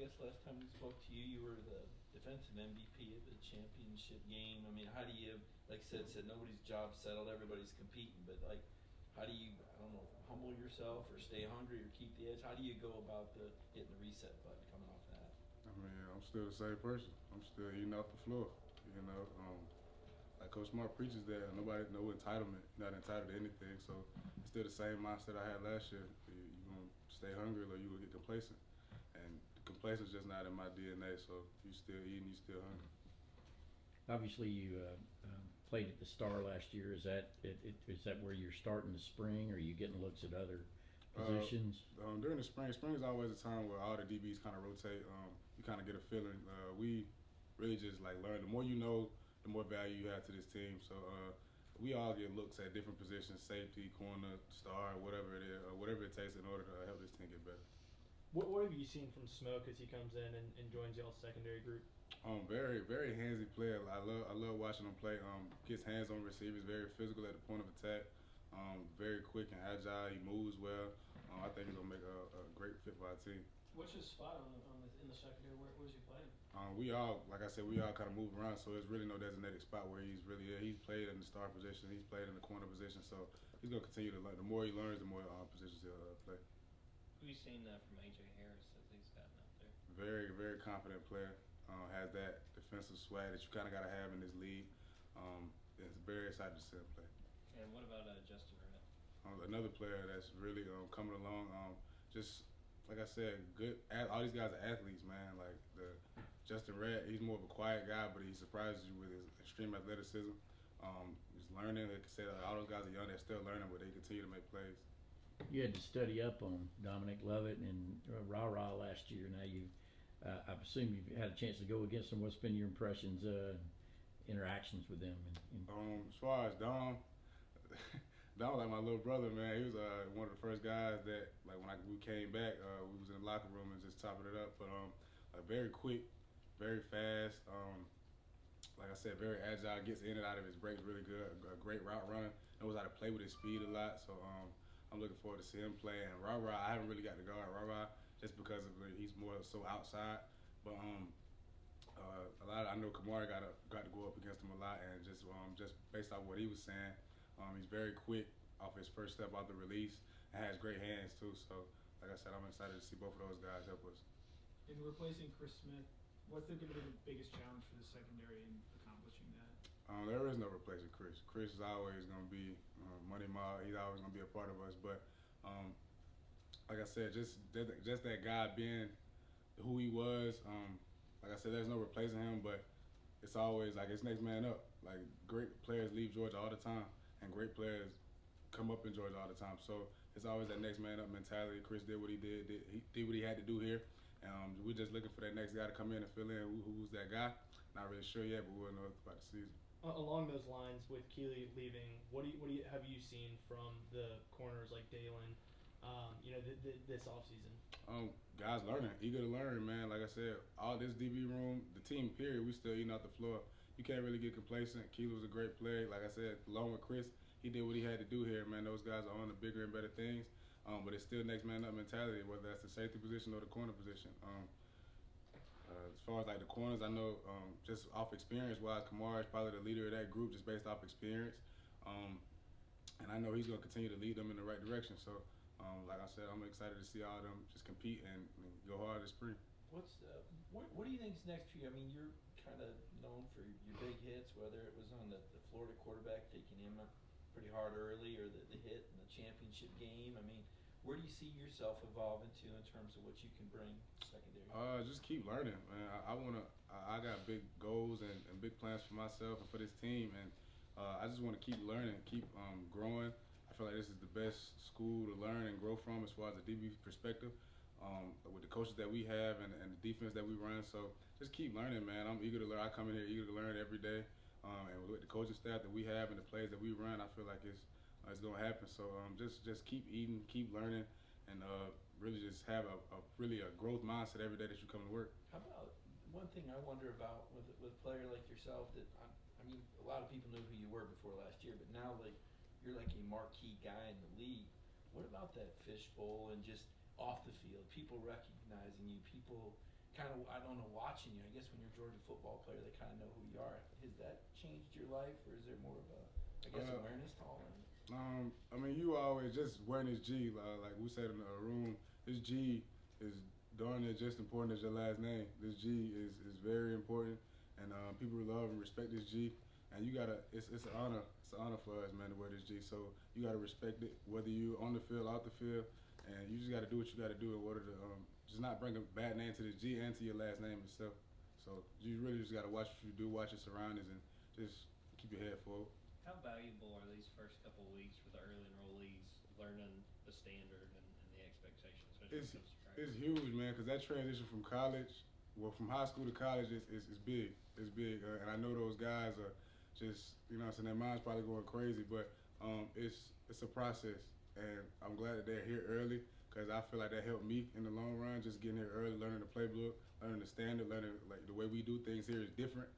guess last time we spoke to you, you were the defensive MVP of the championship game. I mean, how do you, like said nobody's job settled, everybody's competing, but like, how do you, I don't know, humble yourself or stay hungry or keep the edge? How do you go about hitting the reset button coming off that? I mean, I'm still the same person. I'm still eating off the floor. You know, like Coach Smart preaches that no entitlement, not entitled to anything. So it's still the same mindset I had last year. You're gonna stay hungry or you will get complacent. And complacent's just not in my DNA. So you still eating, you still hungry. Obviously, you played at the Star last year. Is that where you're starting the spring, or are you getting looks at other positions? During the spring is always a time where all the DBs kind of rotate. You kind of get a feeling. We really just like learn. The more you know, the more value you have to this team. So we all get looks at different positions: safety, corner, star, whatever it is, whatever it takes in order to help this team get better. What have you seen from Smoke as he comes in and joins y'all's secondary group? Very, very handsy player. I love watching him play. Gets hands on receivers, very physical at the point of attack. Very quick and agile. He moves well. I think he's gonna make a great fit for our team. What's his spot in the secondary? Where's he playing? We all, like I said, we all kind of move around, so there's really no designated spot where he's really at. He's played in the star position. He's played in the corner position, so he's gonna continue to learn. The more he learns, the more positions he'll play. What have you seen from A.J. Harris as he's gotten out there? Very, very confident player. Has that defensive swag that you kind of got to have in this league. It's very excited to see him play. And what about Justin Rhett? Another player that's really coming along. Just like I said, good. All these guys are athletes, man. Like Justin Rhett, he's more of a quiet guy, but he surprises you with his extreme athleticism. He's learning. Like I said, all those guys are young. They're still learning, but they continue to make plays. You had to study up on Dominic Lovett and Rah last year. Now I assume you've had a chance to go against them. What's been your impressions, interactions with them? As far as Dom like my little brother, man. He was one of the first guys that, like, when we came back, we was in the locker room and just chopping it up. But very quick, very fast. Like I said, very agile. Gets in and out of his breaks really good. A great route runner. Knows how to play with his speed a lot. So I'm looking forward to seeing him play. And Rah, I haven't really got to guard Rah just because he's more so outside. But I know Kamara got to go up against him a lot, and just based off what he was saying, he's very quick off his first step out the release and has great hands too. So like I said, I'm excited to see both of those guys help us. In replacing Chris Smith, what's going to be the biggest challenge for the secondary in accomplishing that? There is no replacing Chris. Chris is always going to be Money Mile. He's always going to be a part of us. But like I said, just that guy being who he was. Like I said, there's no replacing him. But it's always like it's next man up. Like great players leave Georgia all the time, and great players come up in Georgia all the time. So it's always that next man up mentality. Chris did what he did. He did what he had to do here. We're just looking for that next guy to come in and fill in. Who's that guy? Not really sure yet, but we'll know about the season. Along those lines, with Keeley leaving, what have you seen from the corners like Dalen, this offseason? Guys learning, eager to learn, man. Like I said, all this DB room, the team period, we still eating off the floor. You can't really get complacent. Keeley was a great player. Like I said, along with Chris, he did what he had to do here, man. Those guys are on the bigger and better things. But it's still next man up mentality, whether that's the safety position or the corner position. As far as like the corners, I know just off experience-wise, Kamara is probably the leader of that group just based off experience. And I know he's going to continue to lead them in the right direction. So, like I said, I'm excited to see all of them just compete and go hard this spring. What do you think is next for you? I mean, you're kind of known for your big hits, whether it was on the Florida quarterback taking him up pretty hard early or the hit in the championship game. I mean, where do you see yourself evolving to in terms of what you can bring secondary? Just keep learning, man. I got big goals and big plans for myself and for this team, and I just want to keep learning, keep growing. I feel like this is the best school to learn and grow from as far as the DB perspective, with the coaches that we have and the defense that we run. So just keep learning, man. I'm eager to learn. I come in here eager to learn every day, and with the coaching staff that we have and the plays that we run, I feel like it's going to happen. So just keep eating, keep learning, and really just have a growth mindset every day that you come to work. How about one thing I wonder about with a player like yourself that I mean, a lot of people knew who you were before last year, but now like you're like a marquee guy in the league. What about that fishbowl and just off the field, people recognizing you, people kind of, I don't know, watching you, I guess when you're a Georgia football player, they kind of know who you are. Has that changed your life, or is there more of a, I guess, awareness to all of it? I mean, you always just wearing this G, like we said in the room, this G is darn near just important as your last name. This G is very important, and people love and respect this G. And you gotta, it's an honor for us, man, to wear this G. So you gotta respect it, whether you on the field, out the field, and you just gotta do what you gotta do in order to just not bring a bad name to this G and to your last name itself. So you really just gotta watch what you do, watch your surroundings, and just keep your head forward. How valuable are these first couple of weeks for the early enrollees learning the standard and the expectations? It's huge, man, because that transition from college, well, from high school to college is big. It's big, and I know those guys are just, you know what I'm saying, their minds probably going crazy, but it's a process, and I'm glad that they're here early because I feel like that helped me in the long run, just getting here early, learning the playbook, learning the standard, learning like the way we do things here is different.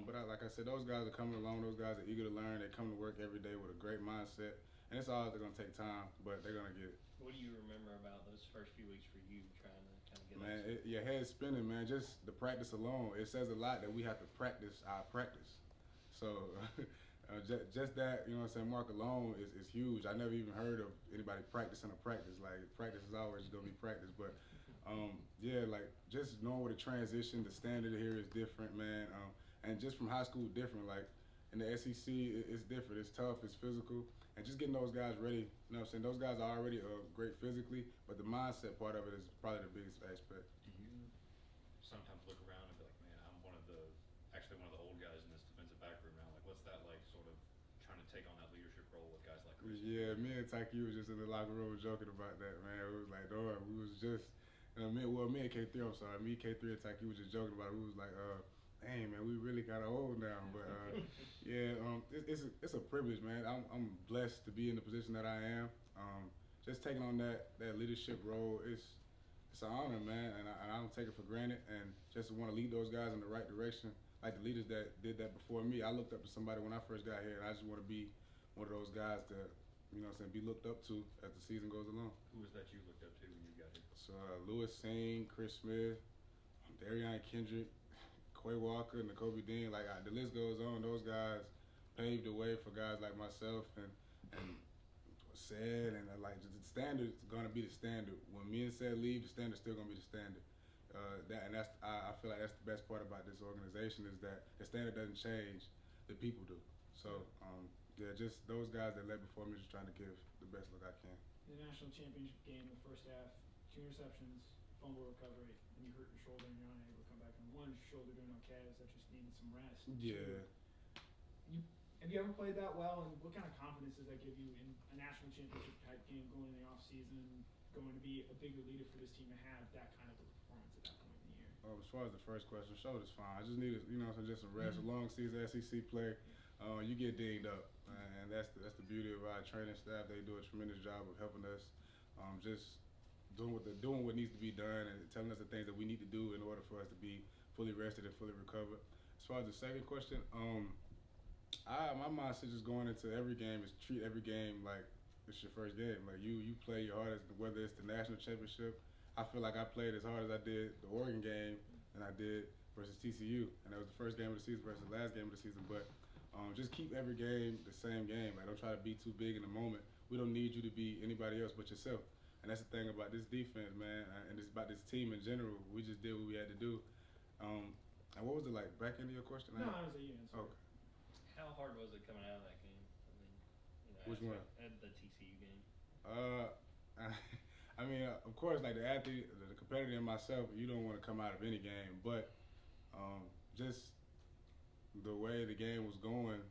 But like I said, those guys are coming along. Those guys are eager to learn. They come to work every day with a great mindset, and it's all they're gonna take time, but they're gonna get it. What do you remember about those first few weeks for you trying to kind of get Man, up to your head's spinning, man. Just the practice alone, it says a lot that we have to practice our practice. So just that, you know what I'm saying, mark alone is huge. I never even heard of anybody practicing a practice. Like, practice is always gonna be practice. But yeah, like just knowing what the transition, the standard here is different, man. And just from high school, different. Like in the SEC, it's different. It's tough. It's physical. And just getting those guys ready. You know what I'm saying? Those guys are already great physically, but the mindset part of it is probably the biggest aspect. Do you sometimes look around and be like, man, I'm one of the old guys in this defensive back room now. Like, what's that like, sort of trying to take on that leadership role with guys like Chris? Yeah, me and Taki was just in the locker room joking about that, man. It was like, dog, we was just, me and K3, I'm sorry, me, K3 and Taki was just joking about it. We was like, dang, man, we really kind of old now. But yeah, it's a privilege, man. I'm blessed to be in the position that I am. Just taking on that leadership role, it's an honor, man, and I don't take it for granted. And just to want to lead those guys in the right direction, like the leaders that did that before me. I looked up to somebody when I first got here, and I just want to be one of those guys to, you know what I'm saying, be looked up to as the season goes along. Who was that you looked up to when you got here? So Lewis Singh, Chris Smith, Darian Kendrick, Quay Walker, N'Kobe Dean, like the list goes on. Those guys paved the way for guys like myself and said, and like the standard is gonna be the standard. When me and said leave, the standard's still gonna be the standard. I feel like that's the best part about this organization is that the standard doesn't change, the people do. So yeah, just those guys that led before me, just trying to give the best look I can. The national championship game, the first half, 2 interceptions, fumble recovery, and you hurt your shoulder and you're unable to come back. And one, shoulder doing okay, is that just needed some rest. Yeah. Have you ever played that well, and what kind of confidence does that give you in a national championship type game going in the off season, going to be a bigger leader for this team to have that kind of a performance at that point in the year? As far as the first question, shoulder's fine. I just needed, you know, just some rest. A long season SEC play, you get dinged up, and that's the beauty of our training staff. They do a tremendous job of helping us, just doing what needs to be done and telling us the things that we need to do in order for us to be fully rested and fully recovered. As far as the second question, my mindset just going into every game is treat every game like it's your first game. Like you play your hardest, whether it's the national championship. I feel like I played as hard as I did the Oregon game than I did versus TCU, and that was the first game of the season versus the last game of the season. But just keep every game the same game. Like don't try to be too big in the moment. We don't need you to be anybody else but yourself. And that's the thing about this defense, man, and it's about this team in general. We just did what we had to do. And what was it like? Back into your question? No, I was a answer. Okay. How hard was it coming out of that game? I mean, Which one? At the TCU game. I mean, of course, like the athlete, the competitor in myself, you don't want to come out of any game, but just the way the game was going,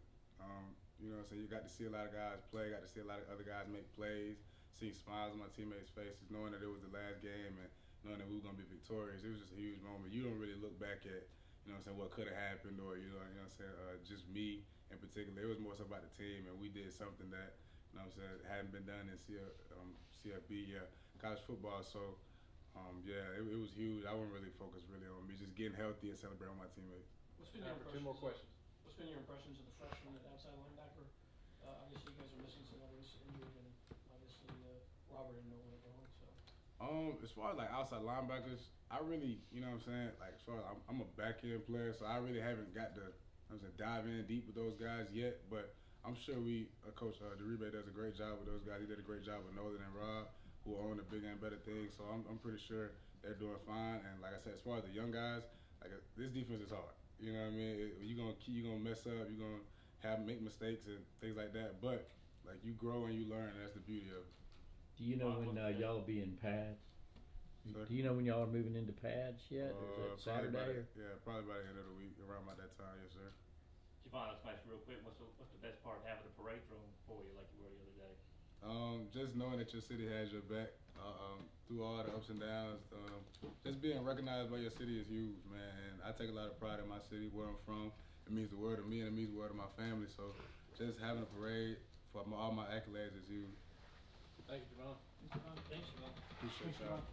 you know what I'm saying, you got to see a lot of guys play, got to see a lot of other guys make plays, see smiles on my teammates' faces, knowing that it was the last game and knowing that we were going to be victorious. It was just a huge moment. You don't really look back at, you know what I'm saying, what could have happened or, you know what I'm saying, just me in particular. It was more so about the team, and we did something that, you know what I'm saying, hadn't been done in CFB, college football. So, yeah, it was huge. I wasn't really focused on me, just getting healthy and celebrating with my teammates. What's been your Time for impressions? 2 more questions. What's been your impressions of the freshman at outside linebacker? Obviously, you guys are missing some others injured, and obviously Robert didn't know where to go. So. As far as like outside linebackers, I really, you know what I'm saying, like as far as I'm a back end player, so I really haven't got to, dive in deep with those guys yet. But I'm sure Coach DeRibe does a great job with those guys. He did a great job with Northern and Rob, who own the bigger and better things. So I'm pretty sure they're doing fine. And like I said, as far as the young guys, like this defense is hard. You know what I mean? You're gonna mess up. You're gonna make mistakes and things like that. But like you grow and you learn. And that's the beauty of it. Do you know when y'all will be in pads? Sorry? Do you know when y'all are moving into pads yet? Or is that Saturday? Probably by the end of the week, around about that time, yes, sir. Javon, let's match real quick. What's the best part of having the parade thrown for you like you were the other day? Just knowing that your city has your back through all the ups and downs. Just being recognized by your city is huge, man. And I take a lot of pride in my city, where I'm from. It means the world to me, and it means the world to my family. So just having a parade for all my accolades is huge. Thank you, Javon. Thanks, Javon. Appreciate y'all.